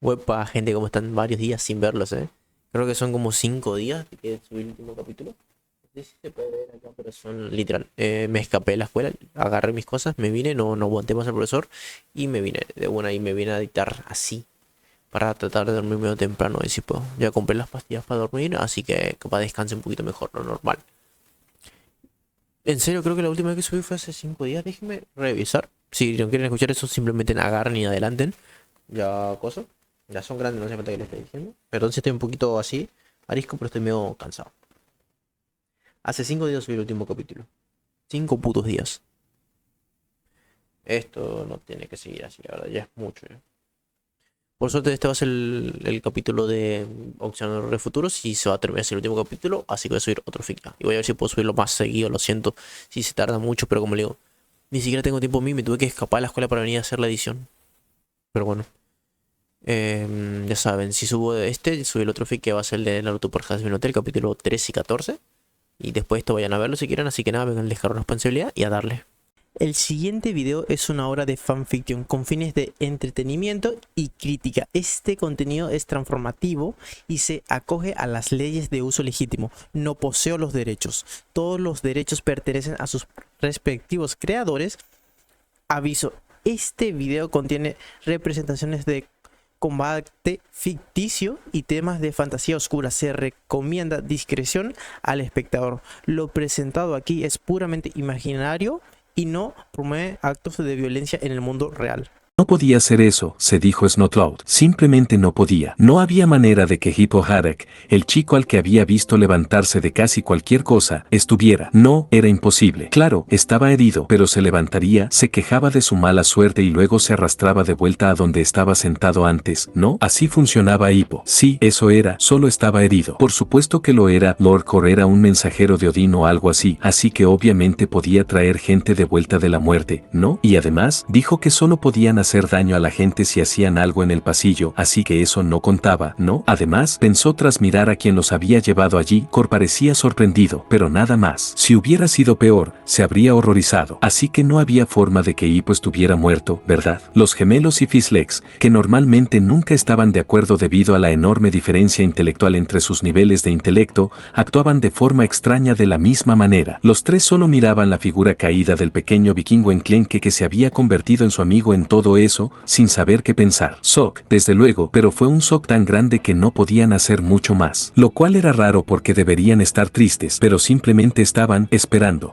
Huepa, gente, como están varios días sin verlos, ¿eh? Creo que son como 5 días que subí el último capítulo. No sé si se puede ver acá, pero son literal. Me escapé de la escuela, agarré mis cosas, me vine, no aguanté más al profesor y me vine de una y me vine a dictar así para tratar de dormir medio temprano y si puedo. Ya compré las pastillas para dormir, así que capaz descanse un poquito mejor, lo normal. En serio, creo que la última vez que subí fue hace 5 días. Déjenme revisar. Si no quieren escuchar eso, simplemente agarren y adelanten. Ya, cosa. Ya son grandes, no sé falta que les esté diciendo. Perdón si estoy un poquito así, arisco, pero estoy medio cansado. Hace 5 días subí el último capítulo. 5 putos días. Esto no tiene que seguir así, la verdad, ya es mucho. Ya. Por suerte este va a ser el capítulo de Opcionador de Futuros y se va a terminar el último capítulo, así que voy a subir otro fic. Y voy a ver si puedo subirlo más seguido, lo siento si se tarda mucho, pero como le digo, ni siquiera tengo tiempo a mí, me tuve que escapar de la escuela para venir a hacer la edición. Pero bueno. Ya saben, si subo subí el otro fic que va a ser el de Naruto por Jasmine Hotel, capítulo 13 y 14. Y después esto vayan a verlo si quieren, así que nada, vengan a dejar responsabilidad y a darle. El siguiente video es una obra de fanfiction con fines de entretenimiento y crítica. Este contenido es transformativo y se acoge a las leyes de uso legítimo. No poseo los derechos. Todos los derechos pertenecen a sus respectivos creadores. Aviso, este video contiene representaciones de combate ficticio y temas de fantasía oscura. Se recomienda discreción al espectador. Lo presentado aquí es puramente imaginario y no promueve actos de violencia en el mundo real. No podía hacer eso, se dijo Snotloud. Simplemente no podía. No había manera de que Hippo Harak, el chico al que había visto levantarse de casi cualquier cosa, estuviera. No, era imposible. Claro, estaba herido, pero se levantaría, se quejaba de su mala suerte y luego se arrastraba de vuelta a donde estaba sentado antes. No, así funcionaba Hippo. Sí, eso era, solo estaba herido. Por supuesto que lo era. Lord Kor era un mensajero de Odín o algo así que obviamente podía traer gente de vuelta de la muerte, ¿no? Y además, dijo que solo podían hacer daño a la gente si hacían algo en el pasillo, así que eso no contaba, ¿no? Además, pensó tras mirar a quien los había llevado allí. Kor parecía sorprendido, pero nada más. Si hubiera sido peor, se habría horrorizado. Así que no había forma de que Hippo estuviera muerto, ¿verdad? Los gemelos y Fislex, que normalmente nunca estaban de acuerdo debido a la enorme diferencia intelectual entre sus niveles de intelecto, actuaban de forma extraña de la misma manera. Los tres solo miraban la figura caída del pequeño vikingo enclenque que se había convertido en su amigo en todo eso, sin saber qué pensar. Shock, desde luego, pero fue un shock tan grande que no podían hacer mucho más. Lo cual era raro porque deberían estar tristes, pero simplemente estaban esperando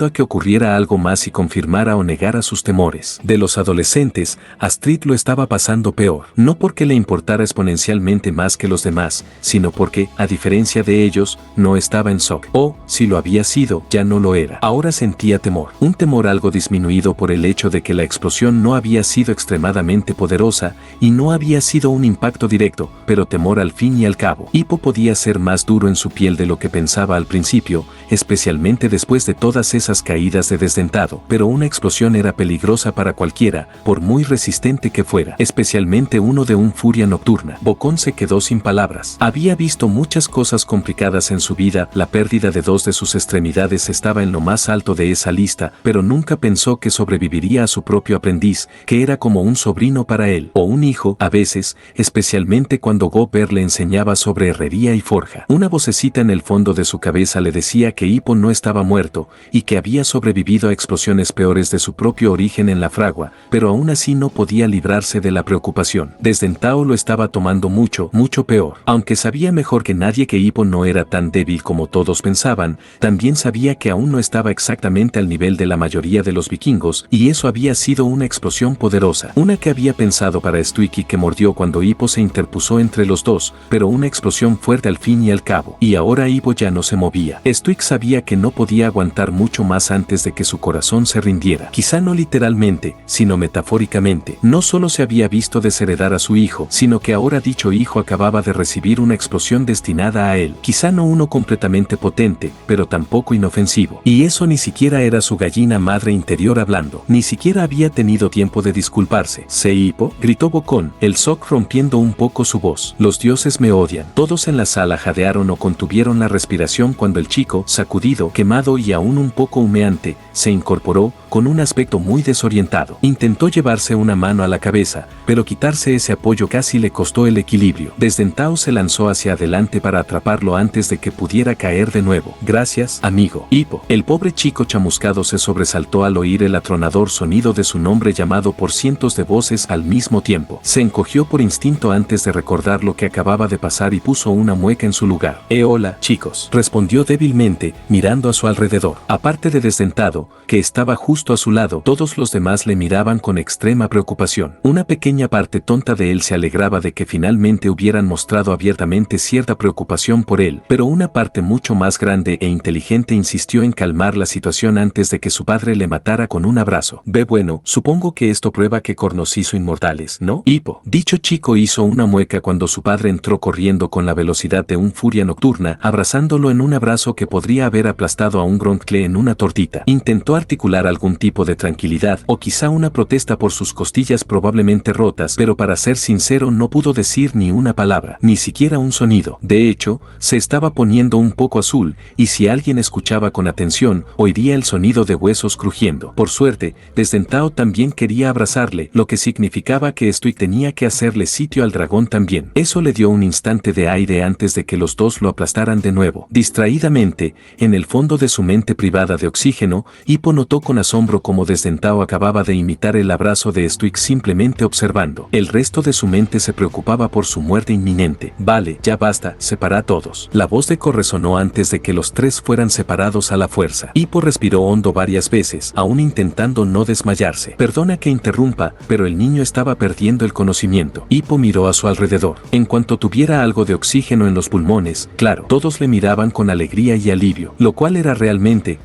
a que ocurriera algo más y confirmara o negara sus temores. De los adolescentes, Astrid lo estaba pasando peor. No porque le importara exponencialmente más que los demás, sino porque, a diferencia de ellos, no estaba en shock. O, si lo había sido, ya no lo era. Ahora sentía temor. Un temor algo disminuido por el hecho de que la explosión no había sido extremadamente poderosa y no había sido un impacto directo, pero temor al fin y al cabo. Hippo podía ser más duro en su piel de lo que pensaba al principio, especialmente después de todas esas caídas de desdentado, pero una explosión era peligrosa para cualquiera, por muy resistente que fuera, especialmente uno de un furia nocturna. Bocón se quedó sin palabras. Había visto muchas cosas complicadas en su vida, la pérdida de dos de sus extremidades estaba en lo más alto de esa lista, pero nunca pensó que sobreviviría a su propio aprendiz, que era como un sobrino para él, o un hijo, a veces, especialmente cuando Gopper le enseñaba sobre herrería y forja. Una vocecita en el fondo de su cabeza le decía que Hippo no estaba muerto, y que había sobrevivido a explosiones peores de su propio origen en la fragua, pero aún así no podía librarse de la preocupación. Desdentado lo estaba tomando mucho peor. Aunque sabía mejor que nadie que Hippo no era tan débil como todos pensaban, también sabía que aún no estaba exactamente al nivel de la mayoría de los vikingos, y eso había sido una explosión poderosa. Una que había pensado para Stuiky que mordió cuando Hippo se interpuso entre los dos, pero una explosión fuerte al fin y al cabo. Y ahora Hippo ya no se movía. Stuik sabía que no podía aguantar mucho más antes de que su corazón se rindiera. Quizá no literalmente, sino metafóricamente. No solo se había visto desheredar a su hijo, sino que ahora dicho hijo acababa de recibir una explosión destinada a él. Quizá no uno completamente potente, pero tampoco inofensivo. Y eso ni siquiera era su gallina madre interior hablando. Ni siquiera había tenido tiempo de discutir disculparse. «Se Hippo», gritó Bocón, el Zoc rompiendo un poco su voz. «Los dioses me odian». Todos en la sala jadearon o contuvieron la respiración cuando el chico, sacudido, quemado y aún un poco humeante, se incorporó, con un aspecto muy desorientado. Intentó llevarse una mano a la cabeza, pero quitarse ese apoyo casi le costó el equilibrio. Desdentado se lanzó hacia adelante para atraparlo antes de que pudiera caer de nuevo. «Gracias, amigo Hippo». El pobre chico chamuscado se sobresaltó al oír el atronador sonido de su nombre llamado por cientos de voces al mismo tiempo. Se encogió por instinto antes de recordar lo que acababa de pasar y puso una mueca en su lugar. «Hola, chicos», respondió débilmente, mirando a su alrededor. Aparte de Desdentado, que estaba justo a su lado, todos los demás le miraban con extrema preocupación. Una pequeña parte tonta de él se alegraba de que finalmente hubieran mostrado abiertamente cierta preocupación por él, pero una parte mucho más grande e inteligente insistió en calmar la situación antes de que su padre le matara con un abrazo. «Ve, bueno, supongo que esto prueba que nos hizo inmortales, ¿no, Hippo?». Dicho chico hizo una mueca cuando su padre entró corriendo con la velocidad de un furia nocturna, abrazándolo en un abrazo que podría haber aplastado a un Gronkle en una tortita. Intentó articular algún tipo de tranquilidad o quizá una protesta por sus costillas probablemente rotas, pero para ser sincero no pudo decir ni una palabra, ni siquiera un sonido. De hecho, se estaba poniendo un poco azul, y si alguien escuchaba con atención, oiría el sonido de huesos crujiendo. Por suerte, Desdentado también quería abrazarle, lo que significaba que Stuig tenía que hacerle sitio al dragón también. Eso le dio un instante de aire antes de que los dos lo aplastaran de nuevo. Distraídamente, en el fondo de su mente privada de oxígeno, Hippo notó con asombro cómo Desdentado acababa de imitar el abrazo de Stuig simplemente observando. El resto de su mente se preocupaba por su muerte inminente. «Vale, ya basta, separa a todos». La voz de Ko resonó antes de que los tres fueran separados a la fuerza. Hippo respiró hondo varias veces, aún intentando no desmayarse. «Perdona que interrumpa, pero el niño estaba perdiendo el conocimiento». Hippo miró a su alrededor. En cuanto tuviera algo de oxígeno en los pulmones, claro, todos le miraban con alegría y alivio, lo cual era realmente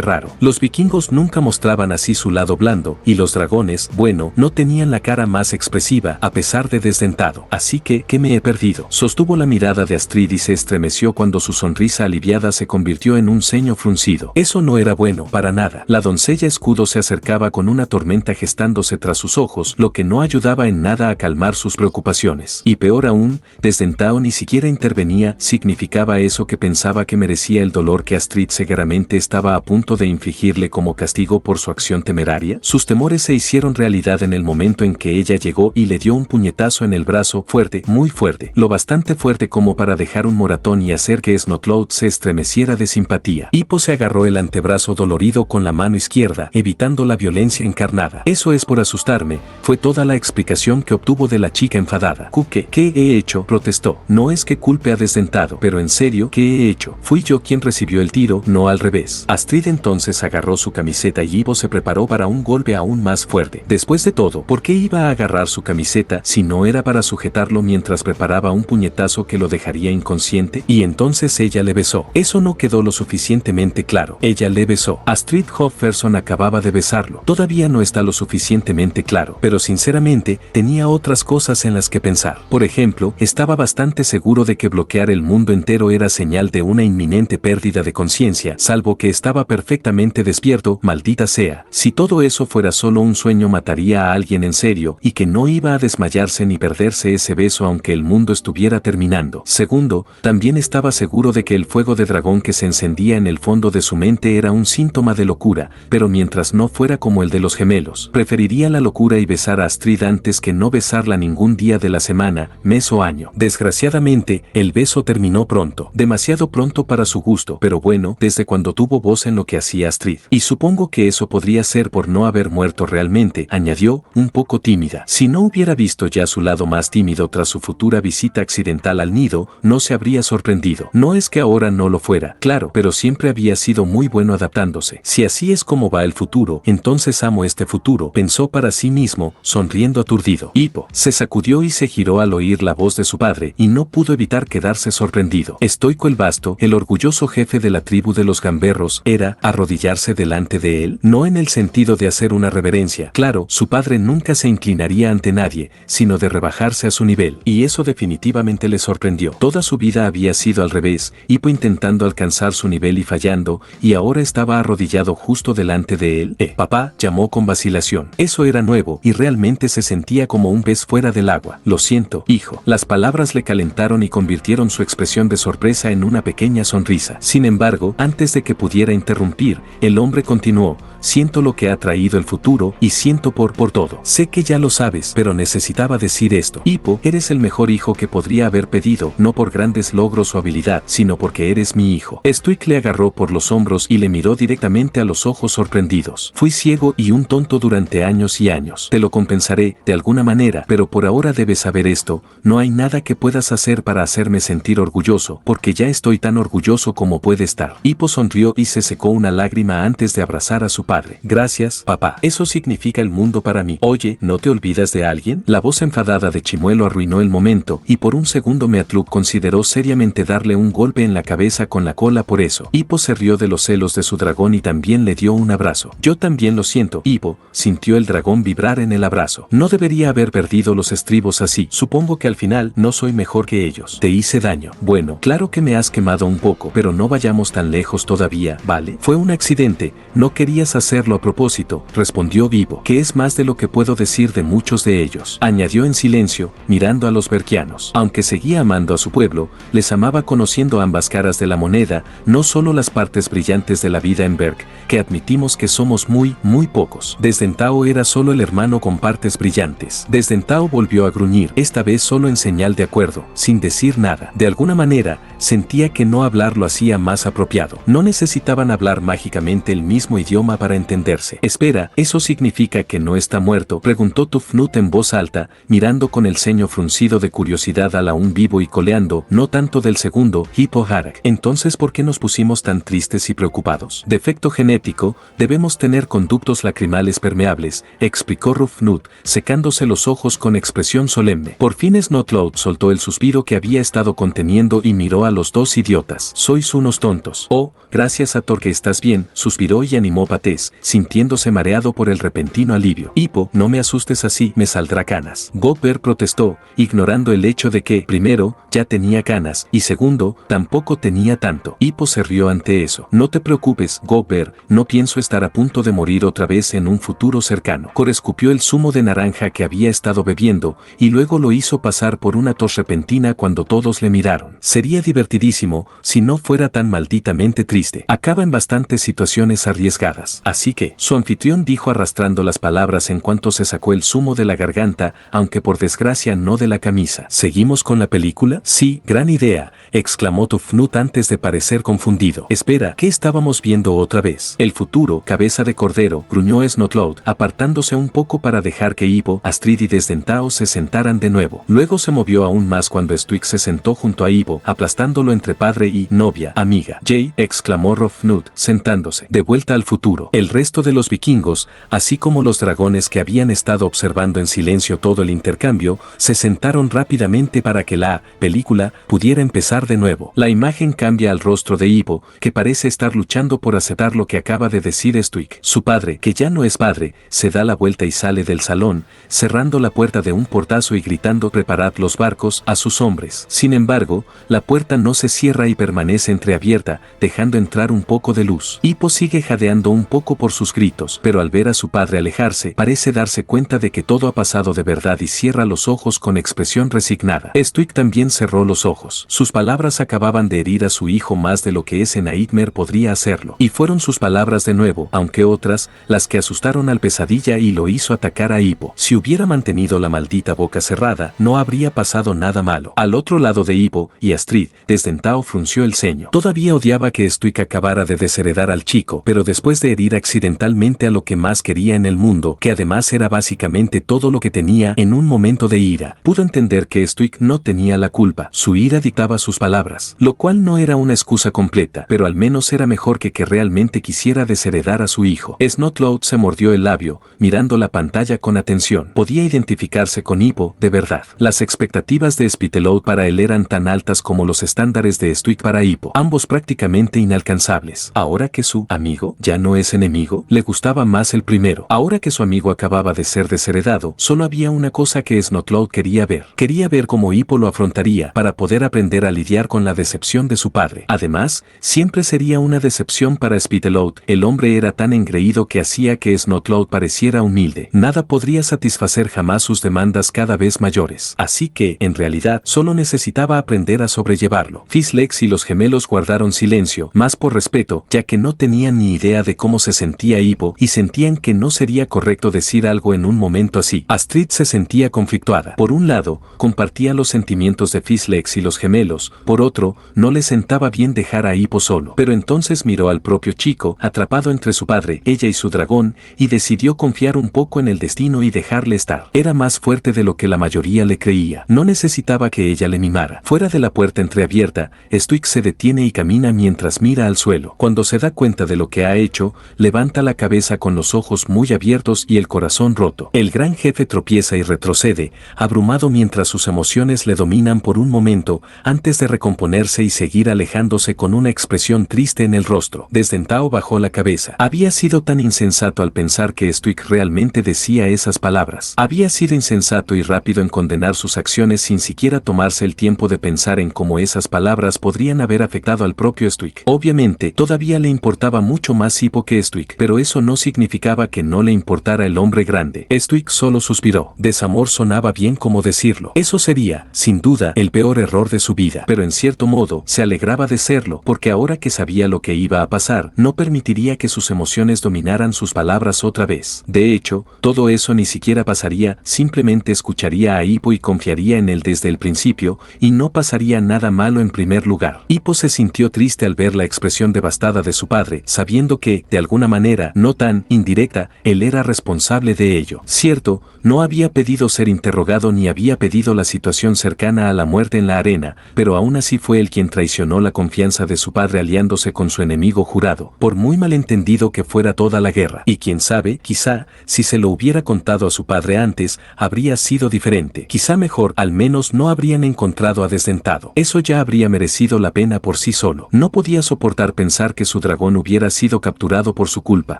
raro. Los vikingos nunca mostraban así su lado blando, y los dragones, bueno, no tenían la cara más expresiva a pesar de Desdentado. «Así que, ¿qué me he perdido?». Sostuvo la mirada de Astrid y se estremeció cuando su sonrisa aliviada se convirtió en un ceño fruncido. Eso no era bueno, para nada. La doncella escudo se acercaba con una tormenta gestándose tras sus ojos, lo que no ayudaba en nada a calmar sus preocupaciones. Y peor aún, Desdentado ni siquiera intervenía. ¿Significaba eso que pensaba que merecía el dolor que Astrid seguramente estaba a punto de infligirle como castigo por su acción temeraria? Sus temores se hicieron realidad en el momento en que ella llegó y le dio un puñetazo en el brazo, fuerte, muy fuerte, lo bastante fuerte como para dejar un moratón y hacer que Snotlout se estremeciera de simpatía. Hippo se agarró el antebrazo dolorido con la mano izquierda, evitando la violencia encarnada. «Eso es por asustarme», fue toda la explicación que obtuvo de la chica enfadada. ¿Qué he hecho?», protestó. «No es que culpe a Desdentado, pero en serio, ¿qué he hecho? Fui yo quien recibió el tiro, no al revés». Astrid entonces agarró su camiseta y Hippo se preparó para un golpe aún más fuerte. Después de todo, ¿por qué iba a agarrar su camiseta si no era para sujetarlo mientras preparaba un puñetazo que lo dejaría inconsciente? Y entonces ella le besó. Eso no quedó lo suficientemente claro. Ella le besó. Astrid Hofferson acababa de besarlo. Todavía no está lo suficientemente claro, pero sinceramente tenía otras cosas en las que pensar. Por ejemplo, estaba bastante seguro de que bloquear el mundo entero era señal de una inminente pérdida de conciencia, salvo que estaba perfectamente despierto, maldita sea. Si todo eso fuera solo un sueño, mataría a alguien en serio, y que no iba a desmayarse ni perderse ese beso aunque el mundo estuviera terminando. Segundo, también estaba seguro de que el fuego de dragón que se encendía en el fondo de su mente era un síntoma de locura, pero mientras no fuera como el de los gemelos, preferiría la locura y besar a Astrid antes que no besarla ningún día de la semana, mes o año. Desgraciadamente, el beso terminó pronto, demasiado pronto para su gusto, pero bueno, desde cuando tuvo voz en lo que hacía Astrid. Y supongo que eso podría ser por no haber muerto realmente, añadió, un poco tímida. Si no hubiera visto ya su lado más tímido tras su futura visita accidental al nido, no se habría sorprendido. No es que ahora no lo fuera, claro, pero siempre había sido muy bueno adaptándose. Si así es como va el futuro, entonces amo este futuro, pensó para sí mismo, sonriendo aturdido. Hippo se sacudió y se giró al oír la voz de su padre, y no pudo evitar quedarse sorprendido. Estoico el Vasto, el orgulloso jefe de la tribu de los gamberros, era arrodillarse delante de él, no en el sentido de hacer una reverencia. Claro, su padre nunca se inclinaría ante nadie, sino de rebajarse a su nivel, y eso definitivamente le sorprendió. Toda su vida había sido al revés, Hippo intentando alcanzar su nivel y fallando, y ahora estaba arrodillado justo delante de él. Papá, llamó con vacilación. Eso eso era nuevo y realmente se sentía como un pez fuera del agua. Lo siento, hijo. Las palabras le calentaron y convirtieron su expresión de sorpresa en una pequeña sonrisa. Sin embargo, antes de que pudiera interrumpir, el hombre continuó: siento lo que ha traído el futuro y siento por todo. Sé que ya lo sabes, pero necesitaba decir esto. Hippo, eres el mejor hijo que podría haber pedido, no por grandes logros o habilidad, sino porque eres mi hijo. Stuik le agarró por los hombros y le miró directamente a los ojos sorprendidos. Fui ciego y un tonto durante años y años. Te lo compensaré, de alguna manera, pero por ahora debes saber esto: no hay nada que puedas hacer para hacerme sentir orgulloso, porque ya estoy tan orgulloso como puede estar. Hippo sonrió y se secó una lágrima antes de abrazar a su padre. Gracias, papá. Eso significa el mundo para mí. Oye, ¿no te olvidas de alguien? La voz enfadada de Chimuelo arruinó el momento, y por un segundo Meatluk consideró seriamente darle un golpe en la cabeza con la cola por eso. Hippo se rió de los celos de su dragón y también le dio un abrazo. Yo también lo siento, Hippo, sintió el dragón vibrar en el abrazo. No debería haber perdido los estribos así. Supongo que al final no soy mejor que ellos. Te hice daño. Bueno, claro que me has quemado un poco, pero no vayamos tan lejos todavía, ¿vale? Fue un accidente, no querías hacerlo a propósito, respondió Vivo, que es más de lo que puedo decir de muchos de ellos. Añadió en silencio, mirando a los berkianos. Aunque seguía amando a su pueblo, les amaba conociendo ambas caras de la moneda, no solo las partes brillantes de la vida en Berk, que admitimos que somos muy pocos. Desdentao era solo el hermano con partes brillantes. Desdentao volvió a gruñir, esta vez solo en señal de acuerdo, sin decir nada. De alguna manera, sentía que no hablar lo hacía más apropiado. No necesitaban hablar mágicamente el mismo idioma para entenderse. Espera, ¿eso significa que no está muerto?, preguntó Tufnut en voz alta, mirando con el ceño fruncido de curiosidad al aún vivo y coleando, no tanto del segundo, Hippo Harak. Entonces, ¿por qué nos pusimos tan tristes y preocupados? Defecto genético, debemos tener conductos lacrimales permeables, explicó Rufnut, secándose los ojos con expresión solemne. Por fin Snotlout soltó el suspiro que había estado conteniendo y miró a los dos idiotas. Sois unos tontos. Oh, gracias a Thor que estás bien, suspiró y animó Patés, sintiéndose mareado por el repentino alivio. Hippo, no me asustes así, me saldrá canas. Gobber protestó, ignorando el hecho de que, primero, ya tenía canas, y segundo, tampoco tenía tanto. Hippo se rió ante eso. No te preocupes, Gobber, no pienso estar a punto de morir otra vez en un futuro cercano. Cor escupió el zumo de naranja que había estado bebiendo, y luego lo hizo pasar por una tos repentina cuando todos le miraron. Sería divertidísimo, si no fuera tan malditamente triste. Acaba en bastantes situaciones arriesgadas. Así que, su anfitrión dijo arrastrando las palabras en cuanto se sacó el zumo de la garganta, aunque por desgracia no de la camisa. ¿Seguimos con la película? Sí, gran idea, exclamó Tufnut antes de parecer confundido. Espera, ¿qué estábamos viendo otra vez? El futuro, cabeza de cordero, gruñó Snotlout, apartándose un poco para dejar que Hippo, Astrid y Desdentao se sentaran de nuevo. Luego se movió aún más cuando Stuik se sentó junto a Hippo, aplastándolo entre padre y novia, amiga. Jay, exclamó Rofnut, sentándose. De vuelta al futuro. El resto de los vikingos, así como los dragones que habían estado observando en silencio todo el intercambio, se sentaron rápidamente para que la película pudiera empezar de nuevo. La imagen cambia al rostro de Hippo, que parece estar luchando por aceptar lo que acaba de decir Stuik. Su padre, que ya no es padre, se da la vuelta y sale del salón, cerrando la puerta de un portazo y gritando «Preparad los barcos» a sus hombres. Sin embargo, la puerta no se cierra y permanece entreabierta, dejando entrar un poco de luz. Hippo sigue jadeando un poco por sus gritos, pero al ver a su padre alejarse, parece darse cuenta de que todo ha pasado de verdad y cierra los ojos con expresión resignada. Stuik también cerró los ojos. Sus palabras acababan de herir a su hijo más de lo que ese Nightmare podría hacerlo. Y fueron sus palabras de nuevo, aunque otras, las que asustaron al pesadilla y lo hizo atacar a Hippo. Si hubiera mantenido la maldita boca cerrada, no habría pasado nada malo. Al otro lado de Hippo y Astrid, Desdentao frunció el ceño. Todavía odiaba que Stuik acabara de desheredar al chico, pero después de herir accidentalmente a lo que más quería en el mundo, que además era básicamente todo lo que tenía en un momento de ira, pudo entender que Stuik no tenía la culpa. Su ira dictaba sus palabras, lo cual no era una excusa completa, pero al menos era mejor que realmente quisiera desheredar a su hijo. Snotlout se mordió el labio, mirando la pantalla con atención. Podía identificarse con Hippo, de verdad. Las expectativas de Spitalout para él eran tan altas como los estándares de Stuik para Hippo, ambos prácticamente inalcanzables. Ahora que su amigo ya no es enemigo? Le gustaba más el primero. Ahora que su amigo acababa de ser desheredado, solo había una cosa que Snotlout quería ver. Quería ver cómo Hippo lo afrontaría para poder aprender a lidiar con la decepción de su padre. Además, siempre sería una decepción para Spitalout. El hombre era tan engreído que hacía que Snotlout pareciera humilde. Nada podría satisfacer jamás sus demandas cada vez mayores. Así que, en realidad, solo necesitaba aprender a sobrellevarlo. Fizzlex y los gemelos guardaron silencio, más por respeto, ya que no tenían ni idea de cómo se sentía Hippo y sentían que no sería correcto decir algo en un momento así. Astrid se sentía conflictuada. Por un lado, compartía los sentimientos de Fizzlex y los gemelos, por otro, no le sentaba bien dejar a Hippo solo. Pero entonces miró al propio chico, atrapado entre su padre, ella y su dragón, y decidió confiar un poco en el destino y dejarle estar. Era más fuerte de lo que la mayoría le creía. No necesitaba que ella le mimara. Fuera de la puerta entreabierta, Stuik se detiene y camina mientras mira al suelo. Cuando se da cuenta de lo que ha hecho, levanta la cabeza con los ojos muy abiertos y el corazón roto. El gran jefe tropieza y retrocede, abrumado mientras sus emociones le dominan por un momento, antes de recomponerse y seguir alejándose con una expresión triste en el rostro. Desdentado bajó la cabeza. Había sido tan insensato al pensar que Stuik realmente decía esas palabras. Había sido insensato y rápido en condenar sus acciones sin siquiera tomarse el tiempo de pensar en cómo esas palabras podrían haber afectado al propio Stuik. Obviamente, todavía le importaba mucho más Hippo que Stuik, pero eso no significaba que no le importara el hombre grande. Stuik solo suspiró. Desamor sonaba bien como decirlo. Eso sería, sin duda, el peor error de su vida, pero en cierto modo, se alegraba de serlo, porque ahora que sabía lo que iba a pasar, no permitiría que sus emociones dominaran sus palabras otra vez. De hecho, todo eso ni siquiera pasaría, simplemente escucharía a Hippo y confiaría en él desde el principio, y no pasaría nada malo en primer lugar. Hippo se sintió triste al ver la expresión devastada de su padre, sabiendo que, de alguna manera, no tan indirecta, él era responsable de ello. Cierto, no había pedido ser interrogado ni había pedido la situación cercana a la muerte en la arena, pero aún así fue él quien traicionó la confianza de su padre aliándose con su enemigo jurado, por muy malentendido que fuera toda la guerra. Y quién sabe, quizá, si se lo hubiera contado a su padre antes, habría sido diferente. Quizá mejor, al menos no habrían encontrado a Desdentado. Eso ya habría merecido la pena por sí solo. No podía soportar pensar que su dragón hubiera sido capturado por su culpa.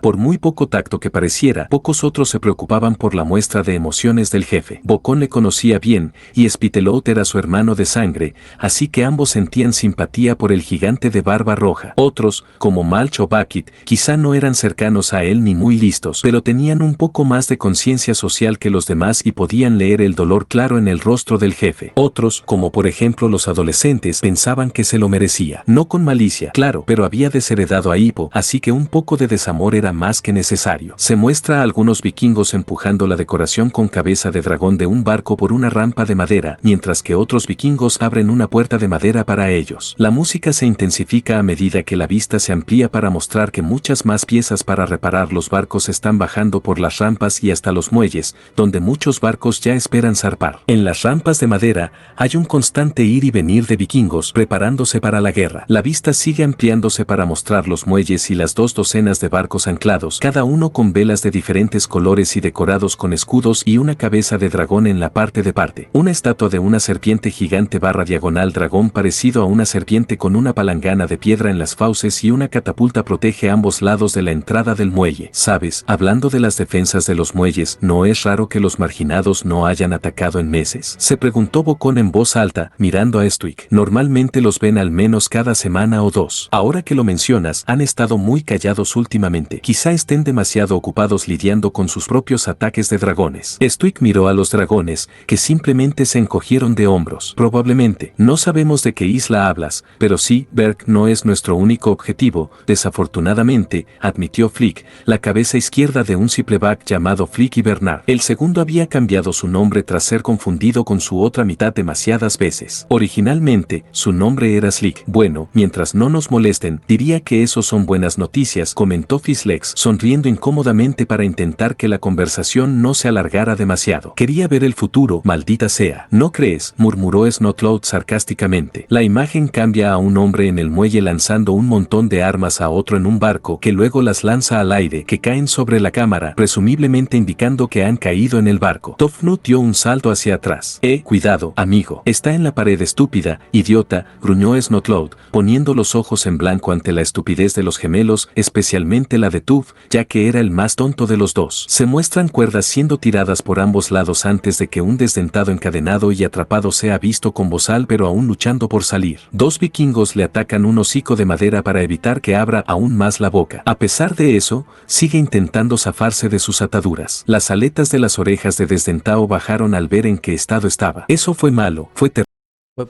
Por muy poco tacto que pareciera, pocos otros se preocupaban por la muestra de emociones del jefe. Bocón le conocía bien, y Spitalout era su hermano de sangre, así que ambos sentían simpatía por el gigante de barba roja. Otros, como Malch o Bucket, quizá no eran cercanos a él ni muy listos, pero tenían un poco más de conciencia social que los demás y podían leer el dolor claro en el rostro del jefe. Otros, como por ejemplo los adolescentes, pensaban que se lo merecía. No con malicia, claro, pero había desheredado a Hippo, así que un poco de desamor era más que necesario. Se muestra a algunos vikingos empujando la decoración con cabeza de dragón de un barco por una rampa de madera, mientras que otros vikingos abren una puerta de madera para ellos. La música se intensifica a medida que la vista se amplía para mostrar que muchas más piezas para reparar los barcos están bajando por las rampas y hasta los muelles, donde muchos barcos ya esperan zarpar. En las rampas de madera hay un constante ir y venir de vikingos preparándose para la guerra. La vista sigue ampliándose para mostrar los muelles y las 2 docenas de barcos anclados, cada uno con velas de diferentes colores y decorados con escudos y una cabeza de dragón en la parte de parte. Una estatua de una serpiente gigante barra diagonal dragón parecido a una serpiente con una palangana de piedra en las fauces y una catapulta protege ambos lados de la entrada del muelle. ¿Sabes? Hablando de las defensas de los muelles, ¿no es raro que los marginados no hayan atacado en meses? Se preguntó Bocón en voz alta, mirando a Stuik. Normalmente los ven al menos cada semana o 2. Ahora que lo mencionas, han estado muy callados últimamente. Quizá estén demasiado ocupados lidiando con sus propios ataques de dragones. Stuik miró a los dragones, que simplemente se encogieron de hombros. Probablemente. No sabemos de qué isla hablas, pero sí, Berg no es nuestro único objetivo, desafortunadamente, admitió Flick, la cabeza izquierda de un Cipleback llamado Flick y Bernard. El segundo había cambiado su nombre tras ser confundido con su otra mitad demasiadas veces. Originalmente, su nombre era Slick. Bueno, mientras no nos molesten, diría que eso son buenas noticias, comentó Fizzlex, sonriendo incómodamente para intentar que la conversación no se alargara demasiado. Quería ver el futuro, maldita sea. ¿No crees?, murmuró Snotlout sarcásticamente. La imagen cambia a un hombre en el muelle lanzando un montón de armas a otro en un barco que luego las lanza al aire, que caen sobre la cámara, presumiblemente indicando que han caído en el barco. Tofnut dio un salto hacia atrás. Cuidado, amigo. Está en la pared, estúpida, idiota, gruñó Snotlout, poniendo los ojos en blanco ante la estupidez de los gemelos, especialmente especialmente la de Tuf, ya que era el más tonto de los dos. Se muestran cuerdas siendo tiradas por ambos lados antes de que un desdentado encadenado y atrapado sea visto con bozal pero aún luchando por salir. Dos vikingos le atacan un hocico de madera para evitar que abra aún más la boca. A pesar de eso, sigue intentando zafarse de sus ataduras. Las aletas de las orejas de desdentado bajaron al ver en qué estado estaba. Eso fue malo, fue terrible.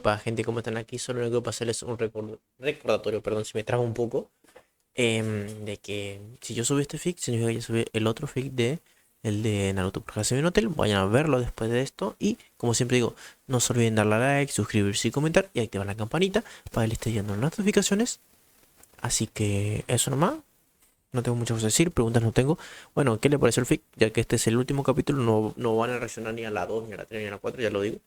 Para gente como están aquí, solo lo único que pasarles un recordatorio, perdón si me trago un poco, de que si yo subí este fic, significa que ya subí el otro fic el de Naruto por Hasemi Hotel. Vayan a verlo después de esto. Y como siempre digo, no se olviden darle a like, suscribirse y comentar. Y activar la campanita para que les esté llegando las notificaciones. Así que eso nomás. No tengo mucho que decir, preguntas no tengo. Bueno, ¿qué le pareció el fic? Ya que este es el último capítulo, no van a reaccionar ni a la 2, ni a la 3, ni a la 4, ya lo digo.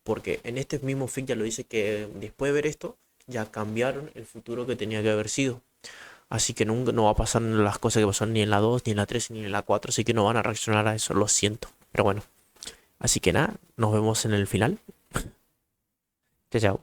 Porque en este mismo fic ya lo dice que después de ver esto, ya cambiaron el futuro que tenía que haber sido. Así que nunca no va a pasar las cosas que pasaron ni en la 2, ni en la 3, ni en la 4. Así que no van a reaccionar a eso, lo siento. Pero bueno. Así que nada, nos vemos en el final. Chao, chao.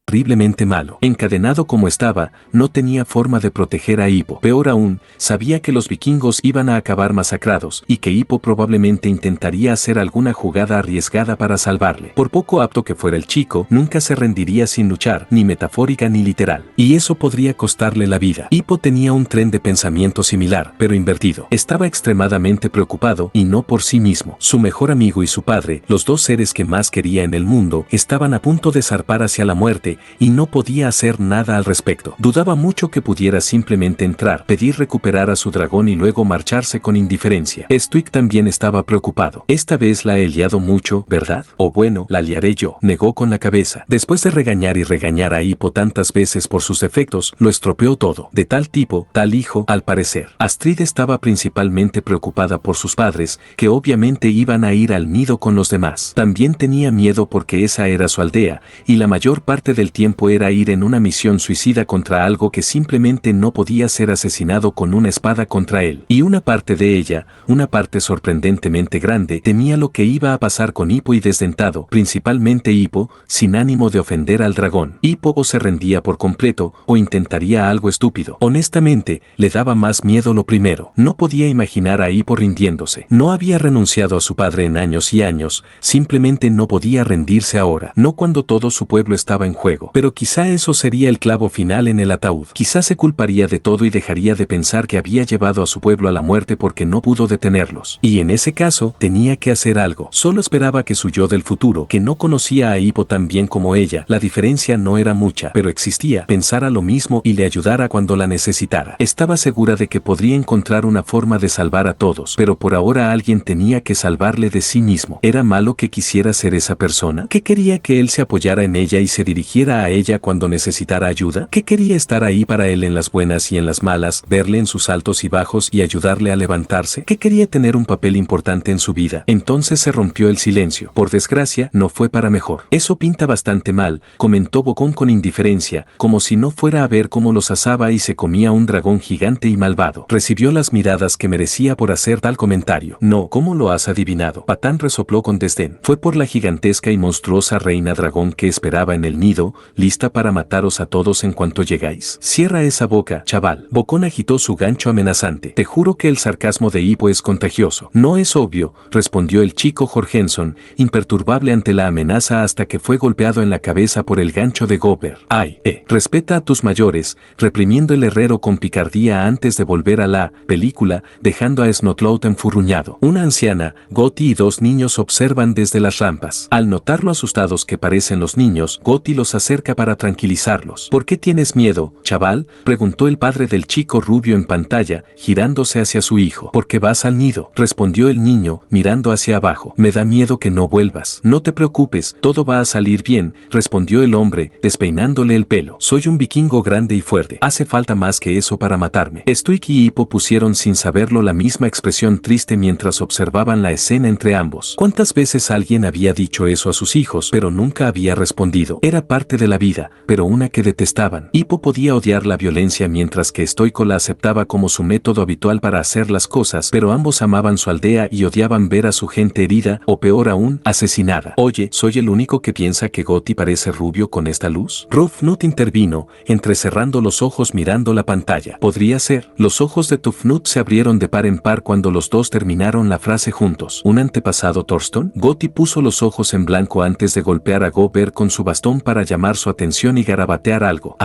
Terriblemente malo. Encadenado como estaba, no tenía forma de proteger a Hippo. Peor aún, sabía que los vikingos iban a acabar masacrados y que Hippo probablemente intentaría hacer alguna jugada arriesgada para salvarle. Por poco apto que fuera el chico, nunca se rendiría sin luchar, ni metafórica ni literal. Y eso podría costarle la vida. Hippo tenía un tren de pensamiento similar, pero invertido. Estaba extremadamente preocupado, y no por sí mismo. Su mejor amigo y su padre, los dos seres que más quería en el mundo, estaban a punto de zarpar hacia la muerte, y no podía hacer nada al respecto. Dudaba mucho que pudiera simplemente entrar, pedir recuperar a su dragón y luego marcharse con indiferencia. Stuik también estaba preocupado. Esta vez la he liado mucho, ¿verdad? O bueno, la liaré yo, negó con la cabeza. Después de regañar y regañar a Hippo tantas veces por sus defectos, lo estropeó todo. De tal tipo, tal hijo, al parecer. Astrid estaba principalmente preocupada por sus padres, que obviamente iban a ir al nido con los demás. También tenía miedo porque esa era su aldea, y la mayor parte del tiempo era ir en una misión suicida contra algo que simplemente no podía ser asesinado con una espada contra él. Y una parte de ella, una parte sorprendentemente grande, temía lo que iba a pasar con Hippo y Desdentado, principalmente Hippo, sin ánimo de ofender al dragón. Hippo o se rendía por completo, o intentaría algo estúpido. Honestamente, le daba más miedo lo primero. No podía imaginar a Hippo rindiéndose. No había renunciado a su padre en años y años, simplemente no podía rendirse ahora. No cuando todo su pueblo estaba en juego. Pero quizá eso sería el clavo final en el ataúd. Quizá se culparía de todo y dejaría de pensar que había llevado a su pueblo a la muerte porque no pudo detenerlos. Y en ese caso, tenía que hacer algo. Solo esperaba que su yo del futuro, que no conocía a Hippo tan bien como ella, la diferencia no era mucha, pero existía, pensara lo mismo y le ayudara cuando la necesitara. Estaba segura de que podría encontrar una forma de salvar a todos, pero por ahora alguien tenía que salvarle de sí mismo. ¿Era malo que quisiera ser esa persona? ¿Que quería que él se apoyara en ella y se dirigiera a ella cuando necesitara ayuda? ¿Que quería estar ahí para él en las buenas y en las malas, verle en sus altos y bajos y ayudarle a levantarse? ¿Que quería tener un papel importante en su vida? Entonces se rompió el silencio. Por desgracia, no fue para mejor. Eso pinta bastante mal, comentó Bocón con indiferencia, como si no fuera a ver cómo los asaba y se comía un dragón gigante y malvado. Recibió las miradas que merecía por hacer tal comentario. No, ¿cómo lo has adivinado? Patán resopló con desdén. Fue por la gigantesca y monstruosa reina dragón que esperaba en el nido, lista para mataros a todos en cuanto llegáis. Cierra esa boca, chaval. Bocón agitó su gancho amenazante. Te juro que el sarcasmo de Hippo es contagioso. No es obvio, respondió el chico Jorgenson, imperturbable ante la amenaza hasta que fue golpeado en la cabeza por el gancho de Gopper. Ay, respeta a tus mayores, reprimiendo el herrero con picardía antes de volver a la película, dejando a Snotlout enfurruñado. Una anciana, Gotti y dos niños observan desde las rampas. Al notar lo asustados que parecen los niños, Gotti los acerca para tranquilizarlos. ¿Por qué tienes miedo, chaval?, preguntó el padre del chico rubio en pantalla, girándose hacia su hijo. Porque vas al nido, respondió el niño, mirando hacia abajo. Me da miedo que no vuelvas. No te preocupes, todo va a salir bien, respondió el hombre, despeinándole el pelo. Soy un vikingo grande y fuerte. Hace falta más que eso para matarme. Stuik y Hippo pusieron sin saberlo la misma expresión triste mientras observaban la escena entre ambos. ¿Cuántas veces alguien había dicho eso a sus hijos, pero nunca había respondido? Era parte parte de la vida, pero una que detestaban. Hippo podía odiar la violencia mientras que Stoico la aceptaba como su método habitual para hacer las cosas, pero ambos amaban su aldea y odiaban ver a su gente herida, o peor aún, asesinada. Oye, ¿soy el único que piensa que Gotti parece rubio con esta luz? Tufnut intervino, entrecerrando los ojos mirando la pantalla. Podría ser. Los ojos de Tufnut se abrieron de par en par cuando los dos terminaron la frase juntos. ¿Un antepasado Thorsten? Gotti puso los ojos en blanco antes de golpear a Gober con su bastón para llamar su atención y garabatear algo.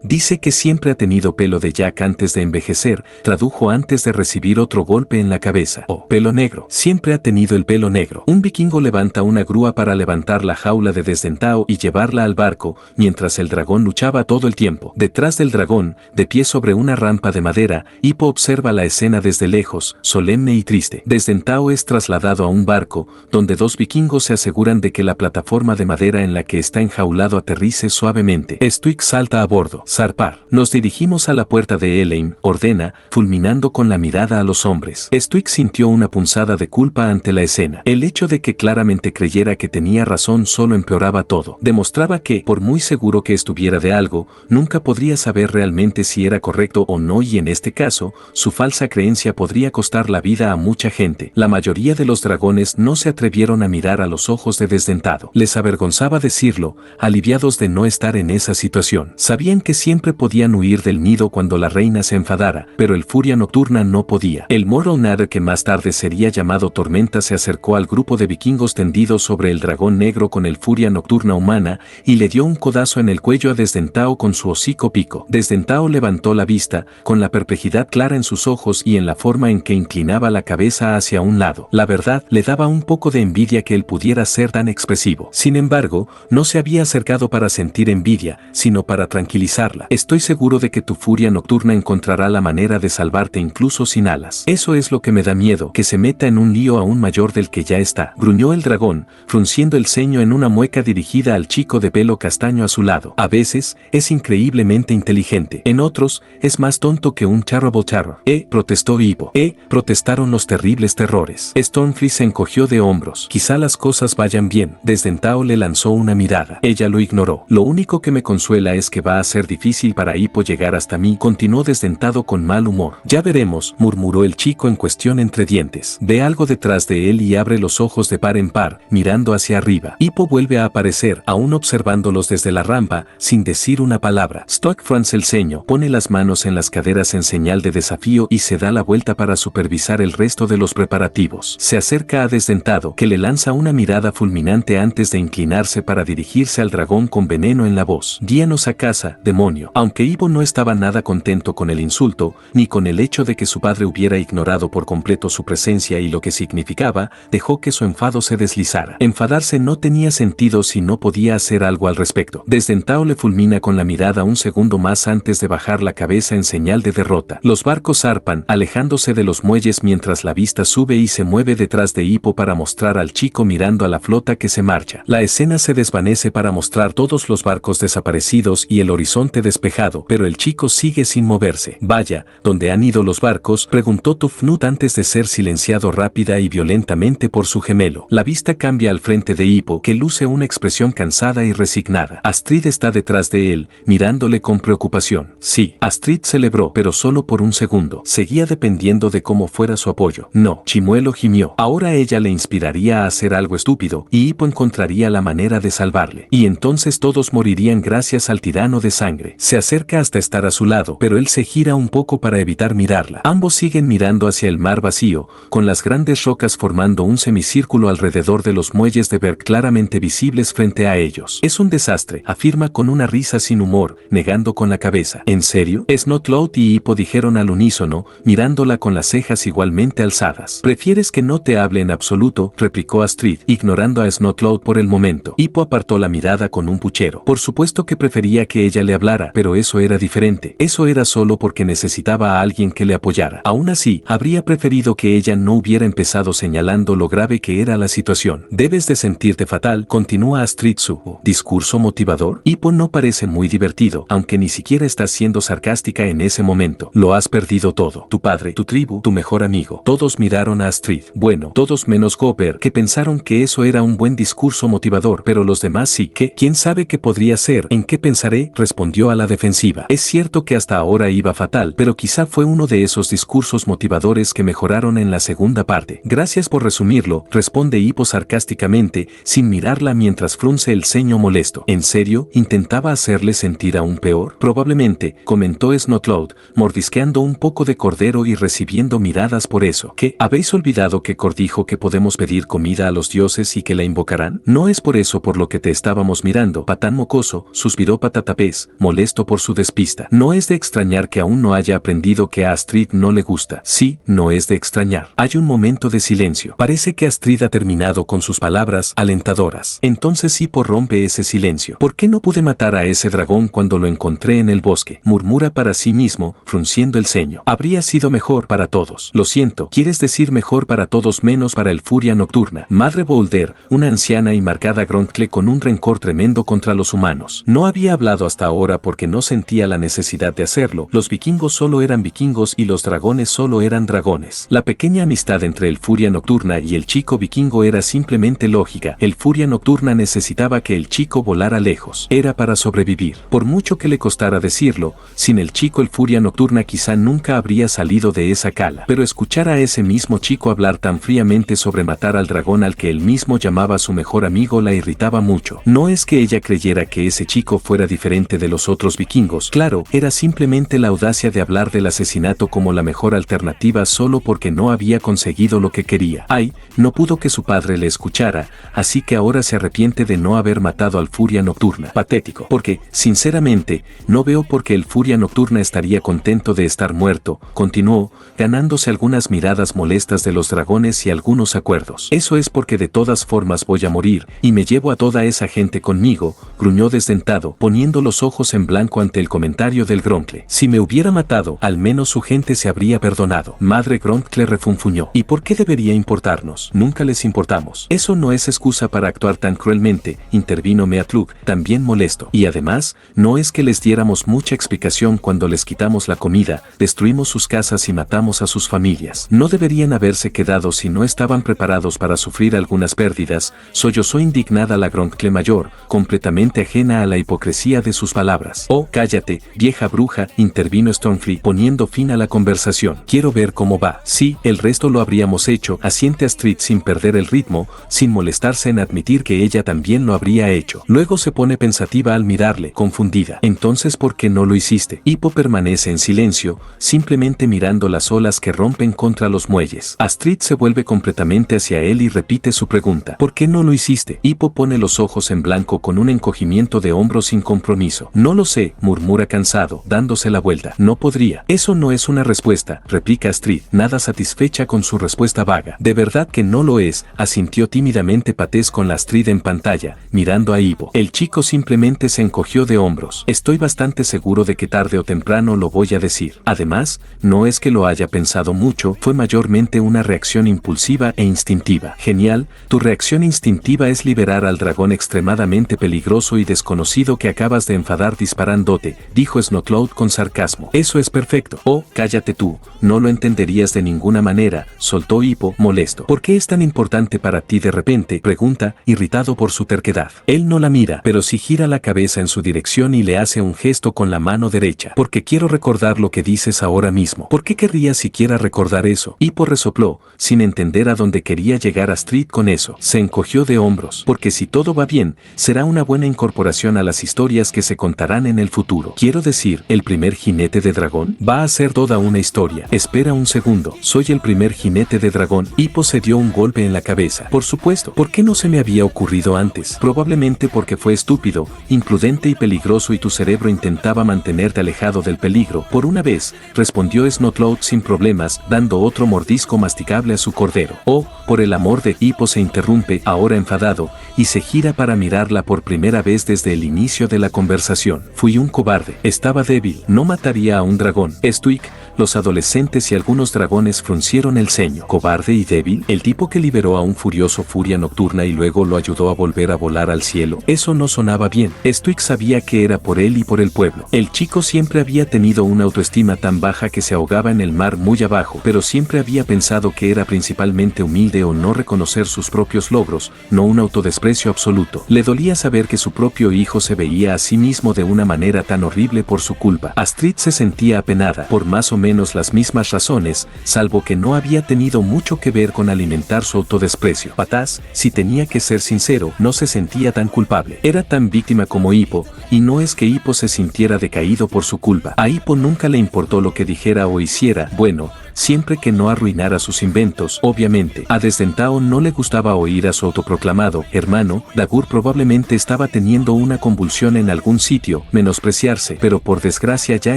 Dice que siempre ha tenido pelo de Jack antes de envejecer, tradujo antes de recibir otro golpe en la cabeza. Pelo negro. Siempre ha tenido el pelo negro. Un vikingo levanta una grúa para levantar la jaula de Desdentao y llevarla al barco, mientras el dragón luchaba todo el tiempo. Detrás del dragón, de pie sobre una rampa de madera, Hippo observa la escena desde lejos, solemne y triste. Desdentao es trasladado a un barco, donde dos vikingos se aseguran de que la plataforma de madera en la que está enjaulado aterrice suavemente. Stoic salta a bordo. Zarpar. Nos dirigimos a la puerta de Eleim, ordena, fulminando con la mirada a los hombres. Stoic sintió una punzada de culpa ante la escena. El hecho de que claramente creyera que tenía razón solo empeoraba todo. Demostraba que, por muy seguro que estuviera de algo, nunca podría saber realmente si era correcto o no, y en este caso, su falsa creencia podría costar la vida a mucha gente. La mayoría de los dragones no se atrevieron a mirar a los ojos de Desdentado. Les avergonzaba decirlo, aliviados de no estar en esa situación. Sabían que siempre podían huir del nido cuando la reina se enfadara, pero el Furia Nocturna no podía. El Morrownad, que más tarde sería llamado Tormenta, se acercó al grupo de vikingos tendidos sobre el dragón negro con el Furia Nocturna humana y le dio un codazo en el cuello a Desdentao con su hocico pico. Desdentao levantó la vista, con la perplejidad clara en sus ojos y en la forma en que inclinaba la cabeza hacia un lado. La verdad, le daba un poco de envidia que él pudiera ser tan expresivo. Sin embargo, no se había acercado para sentir envidia, sino para tranquilizarla. Estoy seguro de que tu Furia Nocturna encontrará la manera de salvarte incluso sin alas. Eso es lo que me da miedo, que se meta en un lío aún mayor del que ya está. Gruñó el dragón, frunciendo el ceño en una mueca dirigida al chico de pelo castaño a su lado. A veces, es increíblemente inteligente. En otros, es más tonto que un Terrible Terror. Protestó Hippo. Protestaron los terribles terrores. Stonefree se encogió de hombros. Quizá las cosas vayan bien. Desdentao le lanzó una mirada. Ella lo ignoró. Lo único que me consuela es que va a ser difícil para Hippo llegar hasta mí, continuó Desdentado con mal humor. Ya veremos, murmuró el chico en cuestión entre dientes. Ve algo detrás de él y abre los ojos de par en par, mirando hacia arriba. Hippo vuelve a aparecer, aún observándolos desde la rampa, sin decir una palabra. Stoic frunce el ceño, pone las manos en las caderas en señal de desafío y se da la vuelta para supervisar el resto de los preparativos. Se acerca a Desdentado, que le lanza una mirada fulminante antes de inclinarse para dirigirse al dragón con veneno en la voz. Guíanos a casa, demonio. Aunque Hippo no estaba nada contento con el insulto, ni con el hecho de que su padre hubiera ignorado por completo su presencia y lo que significaba, dejó que su enfado se deslizara. Enfadarse no tenía sentido si no podía hacer algo al respecto. Desdentao le fulmina con la mirada un segundo más antes de bajar la cabeza en señal de derrota. Los barcos zarpan, alejándose de los muelles mientras la vista sube y se mueve detrás de Hippo para mostrar al chico mirando a la flota que se marcha. La escena se desvanece para mostrar todos los barcos desaparecidos y el horizonte despejado, pero el chico sigue sin moverse. Vaya, ¿dónde han ido los barcos?, preguntó Tufnut antes de ser silenciado rápida y violentamente por su gemelo. La vista cambia al frente de Hippo, que luce una expresión cansada y resignada. Astrid está detrás de él, mirándole con preocupación. Sí, Astrid celebró, pero solo por un segundo. Seguía dependiendo de cómo fuera su apoyo. No, Chimuelo gimió. Ahora ella le inspiraría a hacer algo estúpido, y Hippo encontraría la manera de salvarle. Y entonces todos morirían gracias al tirano de sangre. Se acerca hasta estar a su lado, pero él se gira un poco para evitar mirarla. Ambos siguen mirando hacia el mar vacío, con las grandes rocas formando un semicírculo alrededor de los muelles de Berg claramente visibles frente a ellos. Es un desastre, afirma con una risa sin humor, negando con la cabeza. ¿En serio? Snotloud y Hippo dijeron al unísono, mirándola con las cejas igualmente alzadas. ¿Prefieres que no te hable en absoluto?, replicó Astrid, ignorando a Snotloud por el momento. Hippo apartó la mirada con un puchero. Por supuesto que prefería que ella le hablara, pero eso era diferente. Eso era solo porque necesitaba a alguien que le apoyara. Aún así, habría preferido que ella no hubiera empezado señalando lo grave que era la situación. Debes de sentirte fatal, continúa Astrid su discurso motivador. Hippo no parece muy divertido, aunque ni siquiera está siendo sarcástica en ese momento. Lo has perdido todo. Tu padre, tu tribu, tu mejor amigo. Todos miraron a Astrid. Bueno, todos menos Gober, que pensaron que eso era un buen discurso motivador, pero los demás sí. ¿Qué? ¿Quién ¿Quién sabe qué podría ser? ¿En qué pensaré? Respondió a la defensiva. Es cierto que hasta ahora iba fatal, pero quizá fue uno de esos discursos motivadores que mejoraron en la segunda parte. Gracias por resumirlo, responde Hippo sarcásticamente, sin mirarla mientras frunce el ceño molesto. ¿En serio? ¿Intentaba hacerle sentir aún peor? Probablemente, comentó Snotlout, mordisqueando un poco de cordero y recibiendo miradas por eso. ¿Qué? ¿Habéis olvidado que Cord dijo que podemos pedir comida a los dioses y que la invocarán? No es por eso por lo que te estábamos mirando, patán mocoso, suspiró Patatapés, molesto por su despista. No es de extrañar que aún no haya aprendido que a Astrid no le gusta. Sí, no es de extrañar. Hay un momento de silencio. Parece que Astrid ha terminado con sus palabras alentadoras. Entonces Hippo rompe ese silencio. ¿Por qué no pude matar a ese dragón cuando lo encontré en el bosque? Murmura para sí mismo, frunciendo el ceño. Habría sido mejor para todos. Lo siento, quieres decir mejor para todos menos para el Furia Nocturna. Madre Boulder, una anciana y marcada Gronkle con un rencor tremendo contra los humanos. No había hablado hasta ahora porque no sentía la necesidad de hacerlo. Los vikingos solo eran vikingos y los dragones solo eran dragones. La pequeña amistad entre el Furia Nocturna y el chico vikingo era simplemente lógica. El Furia Nocturna necesitaba que el chico volara lejos. Era para sobrevivir. Por mucho que le costara decirlo, sin el chico el Furia Nocturna quizá nunca habría salido de esa cala. Pero escuchar a ese mismo chico hablar tan fríamente sobre matar al dragón al que él mismo llamaba su mejor amigo la irritaba mucho. No es que ella creyera que ese chico fuera diferente de los otros vikingos. Claro, era simplemente la audacia de hablar del asesinato como la mejor alternativa solo porque no había conseguido lo que quería. Ay, no pudo que su padre le escuchara, así que ahora se arrepiente de no haber matado al Furia Nocturna. Patético. Porque, sinceramente, no veo por qué el Furia Nocturna estaría contento de estar muerto, continuó, ganándose algunas miradas molestas de los dragones y algunos acuerdos. Eso es porque de todas formas voy a morir, y me llevo a toda esa gente conmigo, gruñó desdentado, poniendo los ojos en blanco ante el comentario del Gronkle. Si me hubiera matado, al menos su gente se habría perdonado. Madre Gronkle refunfuñó. ¿Y por qué debería importarnos? Nunca les importamos. Eso no es excusa para actuar tan cruelmente, intervino Meatluk, también molesto. Y además, no es que les diéramos mucha explicación cuando les quitamos la comida, destruimos sus casas y matamos a sus familias. No deberían haberse quedado si no estaban preparados para sufrir algunas pérdidas, sollozó indignada la Gronkle mayor, completamente ajena a la hipocresía de sus palabras. Oh, cállate, vieja bruja, intervino Stormfree, poniendo fin a la conversación. Quiero ver cómo va. Sí, el resto lo habríamos hecho, asiente Astrid sin perder el ritmo, sin molestarse en admitir que ella también lo habría hecho. Luego se pone pensativa al mirarle, confundida. Entonces, ¿por qué no lo hiciste? Hippo permanece en silencio, simplemente mirando las olas que rompen contra los muelles. Astrid se vuelve completamente hacia él y repite su pregunta. ¿Por qué no lo hiciste? Hippo pone los ojos en blanco con un encogimiento de hombros sin compromiso. No lo sé, murmura cansado, dándose la vuelta. No podría. Eso no es una respuesta, replica Astrid, nada satisfecha con su respuesta vaga. De verdad que no lo es, asintió tímidamente Patés con la Astrid en pantalla, mirando a Hippo. El chico simplemente se encogió de hombros. Estoy bastante seguro de que tarde o temprano lo voy a decir. Además, no es que lo haya pensado mucho, fue mayormente una reacción impulsiva e instintiva. Genial, tu reacción instintiva es liberar al dragón extremadamente peligroso y desconocido que acabas de enfadar disparándote, dijo Snotlout con sarcasmo. Eso es perfecto. Oh, cállate tú, no lo entenderías de ninguna manera, soltó Hippo, molesto. ¿Por qué es tan importante para ti de repente? Pregunta, irritado por su terquedad. Él no la mira, pero sí gira la cabeza en su dirección y le hace un gesto con la mano derecha. Porque quiero recordar lo que dices ahora mismo. ¿Por qué querría siquiera recordar eso? Hippo resopló, sin entender a dónde quería llegar Astrid con eso. Se encogió de hombros. Porque si todo va bien, será una buena incorporación a las historias que se contarán en el futuro. Quiero decir, el primer jinete de dragón va a ser toda una historia. Espera un segundo, soy el primer jinete de dragón. Hippo se dio un golpe en la cabeza. Por supuesto, ¿por qué no se me había ocurrido antes? Probablemente porque fue estúpido, imprudente y peligroso y tu cerebro intentaba mantenerte alejado del peligro. Por una vez, respondió Snotlout sin problemas, dando otro mordisco masticable a su cordero. Oh, por el amor de... Hippo se interrumpe, ahora enfadado, y se gira para mirarla por primera vez desde el inicio de la conversación. Fui un cobarde, estaba débil, no mataría a un dragón. Stuik, los adolescentes y algunos dragones fruncieron el ceño. ¿Cobarde y débil? ¿El tipo que liberó a un furioso furia nocturna y luego lo ayudó a volver a volar al cielo? Eso no sonaba bien. Stuik sabía que era por él y por el pueblo. El chico siempre había tenido una autoestima tan baja que se ahogaba en el mar muy abajo, pero siempre había pensado que era principalmente humilde o no reconocer sus propios logros, no un autodesprecio absoluto. Le dolía saber que su propio hijo se veía a sí mismo de una manera tan horrible por su culpa. Astrid se sentía apenada, por más o menos las mismas razones, salvo que no había tenido mucho que ver con alimentar su autodesprecio. Pataz, si tenía que ser sincero, no se sentía tan culpable. Era tan víctima como Hippo, y no es que Hippo se sintiera decaído por su culpa. A Hippo nunca le importó lo que dijera o hiciera, bueno, siempre que no arruinara sus inventos, obviamente. A Desdentado no le gustaba oír a su autoproclamado hermano, Dagur probablemente estaba teniendo una convulsión en algún sitio, menospreciarse, pero por desgracia ya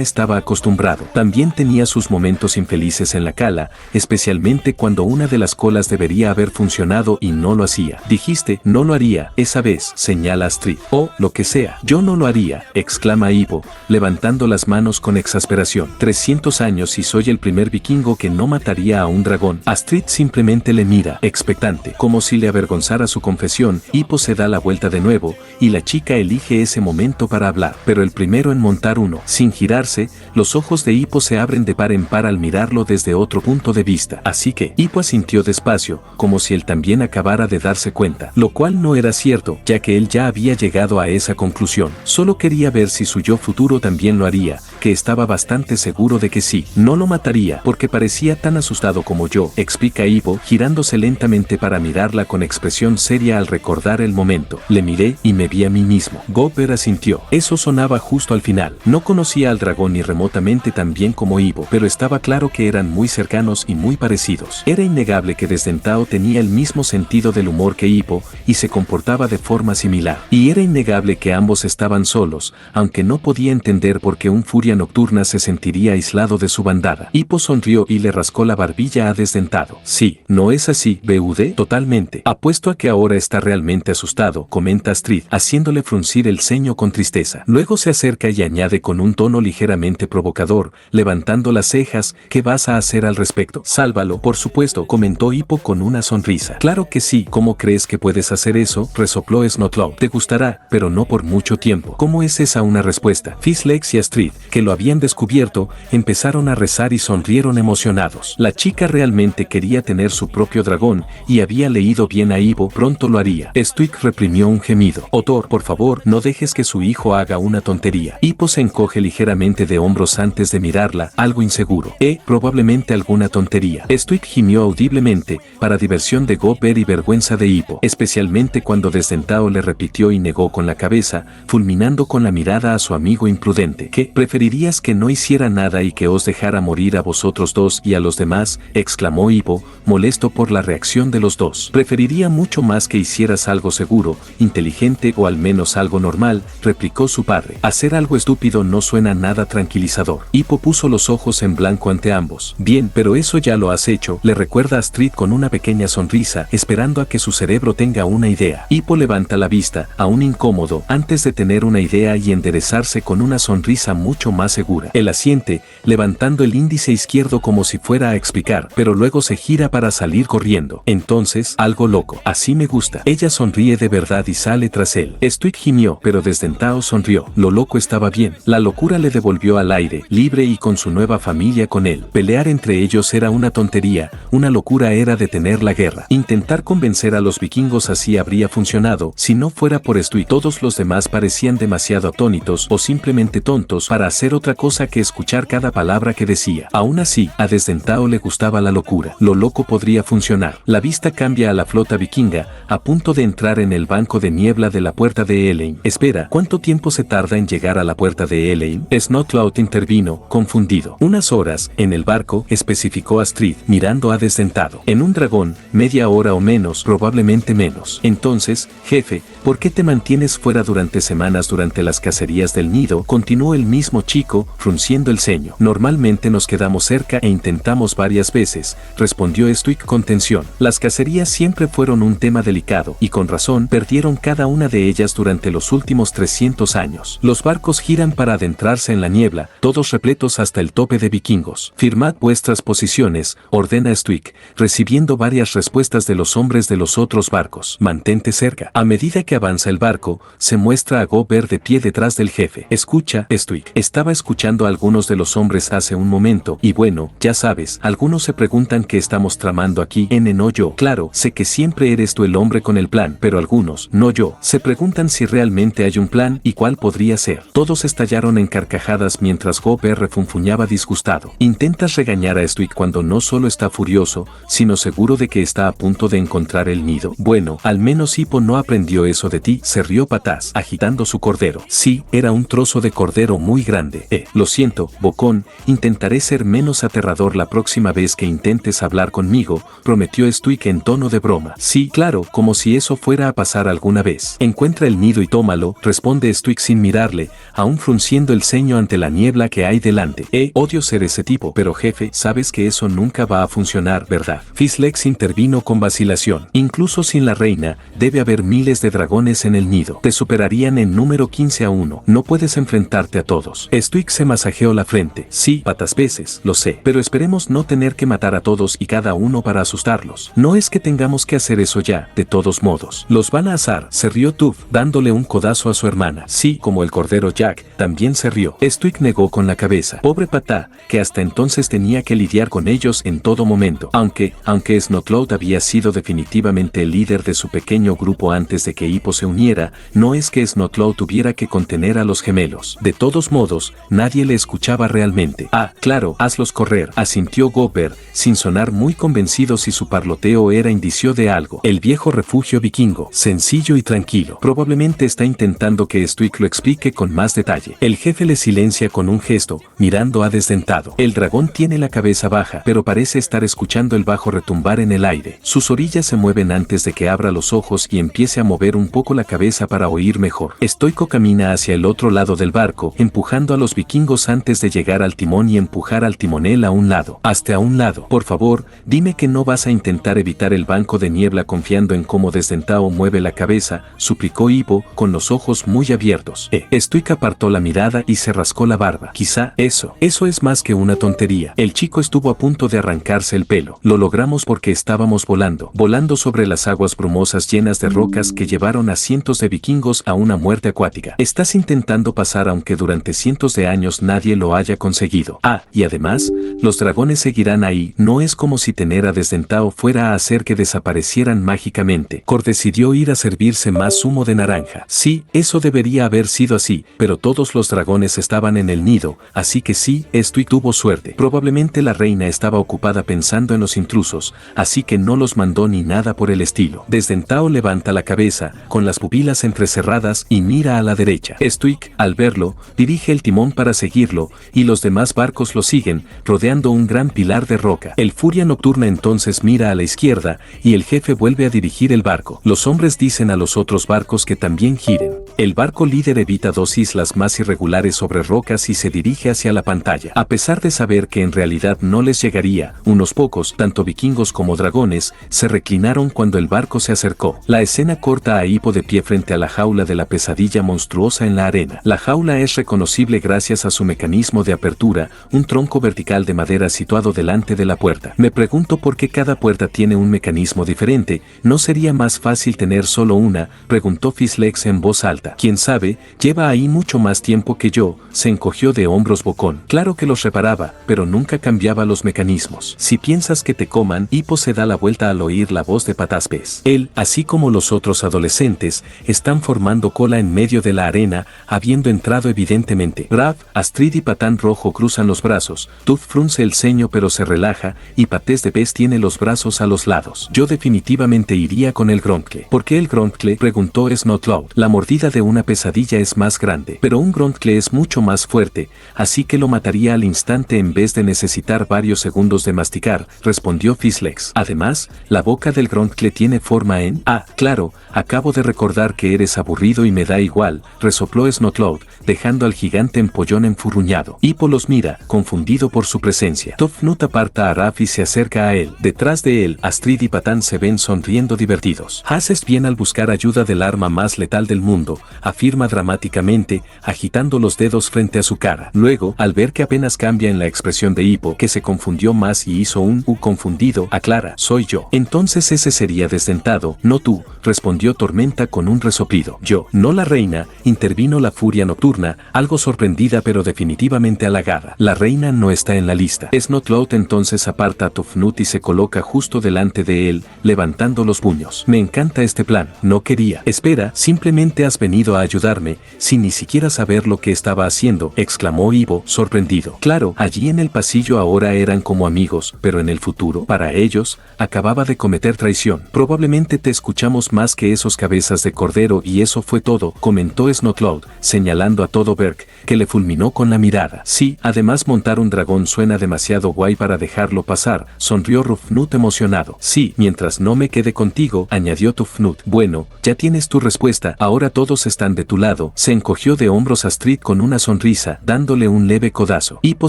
estaba acostumbrado. También tenía sus momentos infelices en la cala, especialmente cuando una de las colas debería haber funcionado y no lo hacía. Dijiste, no lo haría, esa vez, señala Astrid. O, lo que sea, yo no lo haría, exclama Hippo, levantando las manos con exasperación. 300 años y soy el primer vikingo que no mataría a un dragón. Astrid simplemente le mira, expectante, como si le avergonzara su confesión. Hippo se da la vuelta de nuevo, y la chica elige ese momento para hablar, pero el primero en montar uno. Sin girarse, los ojos de Hippo se abren de par en par al mirarlo desde otro punto de vista. Así que, Hippo asintió despacio, como si él también acabara de darse cuenta, lo cual no era cierto, ya que él ya había llegado a esa conclusión. Solo quería ver si su yo futuro también lo haría, que estaba bastante seguro de que sí. No lo mataría, porque parecía tan asustado como yo, explica Hippo, girándose lentamente para mirarla con expresión seria al recordar el momento. Le miré y me vi a mí mismo. Gopher asintió. Eso sonaba justo al final. No conocía al dragón ni remotamente tan bien como Hippo, pero estaba claro que eran muy cercanos y muy parecidos. Era innegable que Desdentado tenía el mismo sentido del humor que Hippo y se comportaba de forma similar. Y era innegable que ambos estaban solos, aunque no podía entender por qué un furia nocturna se sentiría aislado de su bandada. Hippo sonrió y le rascó la barbilla a Desdentado. Sí, ¿no es así, BUD? Totalmente. Apuesto a que ahora está realmente asustado, comenta Astrid, haciéndole fruncir el ceño con tristeza. Luego se acerca y añade con un tono ligeramente provocador, levantando las cejas, ¿qué vas a hacer al respecto? Sálvalo, por supuesto, comentó Hippo con una sonrisa. Claro que sí, ¿cómo crees que puedes hacer eso? Resopló Snotlow. Te gustará, pero no por mucho tiempo. ¿Cómo es esa una respuesta? Fizzlex y Astrid, que lo habían descubierto, empezaron a rezar y sonrieron emocionados. La chica realmente quería tener su propio dragón, y había leído bien a Hippo, pronto lo haría. Stuik reprimió un gemido. Otor, por favor, no dejes que su hijo haga una tontería. Hippo se encoge ligeramente de hombros antes de mirarla, algo inseguro. Probablemente alguna tontería. Stuik gimió audiblemente, para diversión de Gopher y vergüenza de Hippo, especialmente cuando Desdentado le repitió y negó con la cabeza, fulminando con la mirada a su amigo imprudente. ¿Qué? ¿Preferirías que no hiciera nada y que os dejara morir a vosotros dos y a los demás? Exclamó Hippo, molesto por la reacción de los dos. Preferiría mucho más que hicieras algo seguro, inteligente o al menos algo normal, replicó su padre. Hacer algo estúpido no suena nada tranquilizador. Hippo puso los ojos en blanco ante ambos. Bien, pero eso ya lo has hecho, le recuerda Astrid con una pequeña sonrisa, esperando a que su cerebro tenga una idea. Hippo levanta la vista, aún incómodo, antes de tener una idea y enderezarse con una sonrisa mucho más segura. Él asiente, levantando el índice izquierdo como si fuera a explicar, pero luego se gira para salir corriendo. Entonces, algo loco. Así me gusta. Ella sonríe de verdad y sale tras él. Stuik gimió, pero Desdentado sonrió. Lo loco estaba bien. La locura le devolvió al aire, libre y con su nueva familia con él. Pelear entre ellos era una tontería, una locura era detener la guerra. Intentar convencer a los vikingos así habría funcionado, si no fuera por Stuik. Todos los demás parecían demasiado atónitos o simplemente tontos para hacer otra cosa que escuchar cada palabra que decía. Aún así, a Desdentado le gustaba la locura. Lo loco podría funcionar. La vista cambia a la flota vikinga, a punto de entrar en el banco de niebla de la puerta de Eleyn. Espera, ¿cuánto tiempo se tarda en llegar a la puerta de Eleyn? Snotlow intervino, confundido. Unas horas, en el barco, especificó Astrid, mirando a Desdentado. En un dragón, media hora o menos, probablemente menos. Entonces, jefe, ¿por qué te mantienes fuera durante semanas durante las cacerías del nido? Continuó el mismo chico, frunciendo el ceño. Normalmente nos quedamos cerca e intentamos varias veces, respondió Stuik con tensión. Las cacerías siempre fueron un tema delicado, y con razón perdieron cada una de ellas durante los últimos 300 años. Los barcos giran para adentrarse en la niebla, todos repletos hasta el tope de vikingos. Firmad vuestras posiciones, ordena Stuik, recibiendo varias respuestas de los hombres de los otros barcos. Mantente cerca. A medida que avanza el barco, se muestra a Gober de pie detrás del jefe. Escucha, Stuik. Estaba escuchando a algunos de los hombres hace un momento, y bueno, ya sabes, algunos se preguntan qué estamos tramando aquí. No yo. Claro, sé que siempre eres tú el hombre con el plan, pero algunos, no yo, se preguntan si realmente hay un plan y cuál podría ser. Todos estallaron en carcajadas mientras Gober refunfuñaba disgustado. Intentas regañar a Stuik cuando no solo está furioso, sino seguro de que está a punto de encontrar el nido. Bueno, al menos Hippo no aprendió eso de ti, se rió Pataz, agitando su cordero. Sí, era un trozo de cordero muy grande. Lo siento, Bocón, intentaré ser menos aterrador la próxima vez que intentes hablar conmigo, prometió Stuik en tono de broma. Sí, claro, como si eso fuera a pasar alguna vez. Encuentra el nido y tómalo, responde Stuik sin mirarle, aún frunciendo el ceño ante la niebla que hay delante. Odio ser ese tipo, pero jefe, sabes que eso nunca va a funcionar, ¿verdad? Fizzlex intervino con vacilación. Incluso sin la reina, debe haber miles de dragones en el nido. Te superarían en número 15-1. No puedes enfrentarte a todos. Stuik se masajeó la frente. Sí, patas veces, lo sé. Pero esperemos no tener que matar a todos y cada uno para asustarlos. No es que tengamos que hacer eso ya, de todos modos. Los van a asar, se rió Tuff, dándole un codazo a su hermana. Sí, como el cordero Jack, también se rió. Stuik negó con la cabeza. Pobre Patá, que hasta entonces tenía que lidiar con ellos en todo momento. Aunque Snotlout había sido definitivamente el líder de su pequeño grupo antes de que Hippo se uniera, no es que Snotlout tuviera que contener a los gemelos. De todos modos, nadie le escuchaba realmente. Ah, claro, hazlos correr, asintió Gober, sin sonar muy convencido si su parloteo era indicio de algo. El viejo refugio vikingo, sencillo y tranquilo. Probablemente está intentando que Stuik lo explique con más detalle. El jefe le silencia con un gesto, mirando a Desdentado. El dragón tiene la cabeza baja, pero parece estar escuchando el bajo retumbar en el aire. Sus orillas se mueven antes de que abra los ojos y empiece a mover un poco la cabeza para oír mejor. Stoico camina hacia el otro lado del barco, empujando a los vikingos antes de llegar al timón y empujar al timonel a un lado. Hasta a un lado. Por favor, dime que no vas a intentar evitar el banco de niebla confiando en cómo Desdentado mueve la cabeza, suplicó Hippo, con los ojos muy abiertos. Stoico apartó la mirada y se rascó la barba. Quizá eso es más que una tontería. El chico estuvo a punto de arrancarse el pelo. Lo logramos porque estábamos volando sobre las aguas brumosas llenas de rocas que llevaron a cientos de vikingos a una muerte acuática. Estás intentando pasar aunque durante cientos de años nadie lo haya conseguido. Ah, y además, los dragones seguirán ahí. No es como si tener a Desdentado fuera a hacer que desaparecieran mágicamente. Cor decidió ir a servirse más zumo de naranja. Sí, eso debería haber sido así, pero todos los dragones estaban en el nido, así que sí, Stuik tuvo suerte. Probablemente la reina estaba ocupada pensando en los intrusos, así que no los mandó ni nada por el estilo. Desdentado levanta la cabeza, con las pupilas entrecerradas y mira a la derecha. Stuik, al verlo, dirige el timón para seguirlo, y los demás barcos lo siguen, rodeando un gran pilar de roca. El Furia Nocturna entonces mira a la izquierda, y el jefe vuelve a dirigir el barco. Los hombres dicen a los otros barcos que también giren. El barco líder evita dos islas más irregulares sobre rocas y se dirige hacia la pantalla. A pesar de saber que en realidad no les llegaría, unos pocos, tanto vikingos como dragones, se reclinaron cuando el barco se acercó. La escena corta a Hippo de pie frente a la jaula de la pesadilla monstruosa en la arena. La jaula es reconocible gracias a su mecanismo de apertura, un tronco vertical de madera situado delante de la puerta. Me pregunto por qué cada puerta tiene un mecanismo diferente. ¿No sería más fácil tener solo una?, preguntó Fizzlex en voz alta. Quién sabe, lleva ahí mucho más tiempo que yo, se encogió de hombros Bocón. Claro que los reparaba, pero nunca cambiaba los mecanismos. Si piensas que te coman, Hippo se da la vuelta al oír la voz de Pataspes. Él, así como los otros adolescentes, están formando cola en medio de la arena, habiendo entrado evidentemente. Rav, Astrid y Patán Rojo cruzan los brazos, Tuff frunce el ceño pero se relaja, y Patés de Pez tiene los brazos a los lados. Yo definitivamente iría con el Grondcle. ¿Por qué el Grondcle?, preguntó Snotlout. La mordida de una pesadilla es más grande, pero un Grondcle es mucho más fuerte, así que lo mataría al instante en vez de necesitar varios segundos de masticar, respondió Fizzlex. Además, la boca del Grondcle tiene forma en... Ah, claro, acabo de recordar que eres aburrido y me da igual, resopló Snotlout, dejando al gigante empollón enfurruñado. Hippo los mira, confundido por su presencia. presencia. Tophnut aparta a Raph y se acerca a él. Detrás de él, Astrid y Patán se ven sonriendo divertidos. Haces bien al buscar ayuda del arma más letal del mundo, afirma dramáticamente, agitando los dedos frente a su cara. Luego, al ver que apenas cambia en la expresión de Hippo, que se confundió más y hizo un confundido, aclara, soy yo. Entonces ese sería desdentado, no tú, respondió Tormenta con un resoplido. Yo, no la reina, intervino la furia nocturna, algo sorprendida pero definitivamente halagada. La reina no está en la lista. Snotlout entonces aparta a Tophnut y se coloca justo delante de él, levantando los puños. Me encanta este plan, no quería. Espera, simplemente has venido a ayudarme, sin ni siquiera saber lo que estaba haciendo, exclamó Ivo, sorprendido. Claro, allí en el pasillo ahora eran como amigos, pero en el futuro, para ellos, acababa de cometer traición. Probablemente te escuchamos más que esos cabezas de cordero y eso fue todo, comentó Snotlout, señalando a todo Berg, que le fulminó con la mirada. Sí, además montar un dragón suena demasiado guay para dejarlo pasar, sonrió Tophnut emocionado. Sí, mientras no me quede contigo, añadió Tophnut. Bueno, ya tienes tu respuesta, ahora todos están de tu lado. Se encogió de hombros Astrid con una sonrisa, dándole un leve codazo. Hippo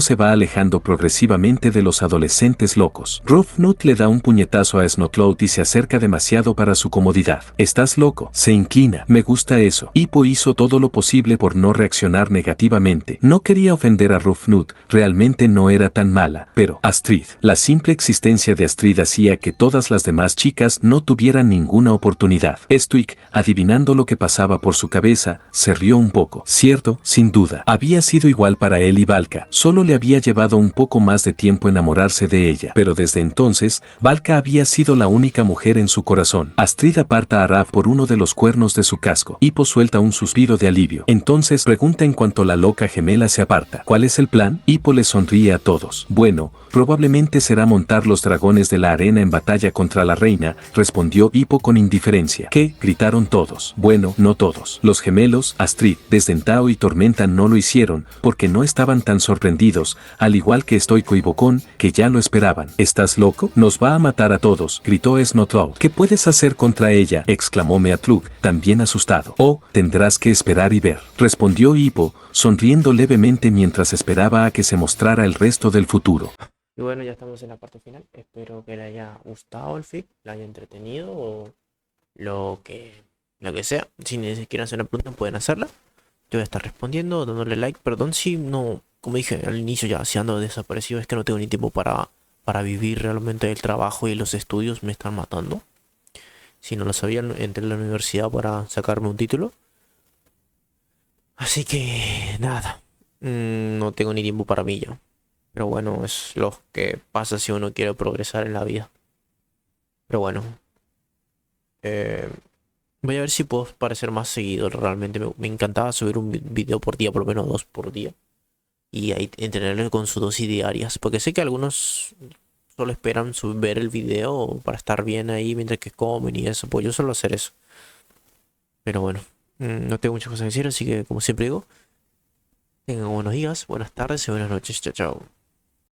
se va alejando progresivamente de los adolescentes locos. Tophnut le da un puñetazo a Snotlout y se acerca demasiado para su comodidad. ¿Estás loco? Se inclina. Me gusta eso. Hippo hizo todo lo posible por no reaccionar negativamente. No quería ofender a Tophnut, realmente no era tan mala, pero Astrid, la simple existencia de Astrid hacía que todas las demás chicas no tuvieran ninguna oportunidad. Stuik, adivinando lo que pasaba por su cabeza, se rió un poco. Cierto, sin duda. Había sido igual para él y Valka, solo le había llevado un poco más de tiempo enamorarse de ella, pero desde entonces, Valka había sido la única mujer en su corazón. Astrid aparta a Raph por uno de los cuernos de su casco. Hippo suelta un suspiro de alivio. Entonces pregunta en cuanto la loca gemela se aparta. ¿Cuál es el plan? Hippo le sonríe a todos. Bueno, probablemente será montar los dragones de la arena en batalla contra la reina, respondió Hippo con indiferencia. ¿Qué? Gritaron todos. Bueno, no todos. Los gemelos, Astrid, Desdentado y Tormenta no lo hicieron, porque no estaban tan sorprendidos, al igual que Stoico y Bocón, que ya lo esperaban. ¿Estás loco? Nos va a matar a todos, gritó Snotlout. ¿Qué puedes hacer contra ella? Exclamó Meatlug, también asustado. Oh, tendrás que esperar y ver, respondió Hippo, sonriendo levemente mientras esperaba a que se mostrara el resto del futuro. Y bueno, ya estamos en la parte final. Espero que le haya gustado el fic, le haya entretenido o lo que, lo que sea. Si quieren hacer una pregunta, pueden hacerla. Yo voy a estar respondiendo, dándole like. Perdón si no, como dije al inicio, ya si ando desaparecido, es que no tengo ni tiempo para vivir realmente el trabajo y los estudios me están matando. Si no lo sabían, entré a la universidad para sacarme un título. Así que nada, no tengo ni tiempo para mí ya. Pero bueno, es lo que pasa si uno quiere progresar en la vida. Pero bueno, eh, voy a ver si puedo aparecer más seguido. Realmente me encantaba subir un video por día, por lo menos dos por día. Y ahí entretenerle con sus dosis diarias. Porque sé que algunos solo esperan ver el video para estar bien ahí mientras que comen y eso. Pues yo suelo hacer eso. Pero bueno, no tengo muchas cosas que decir, así que como siempre digo, tengan buenos días, buenas tardes y buenas noches. Chao, chao.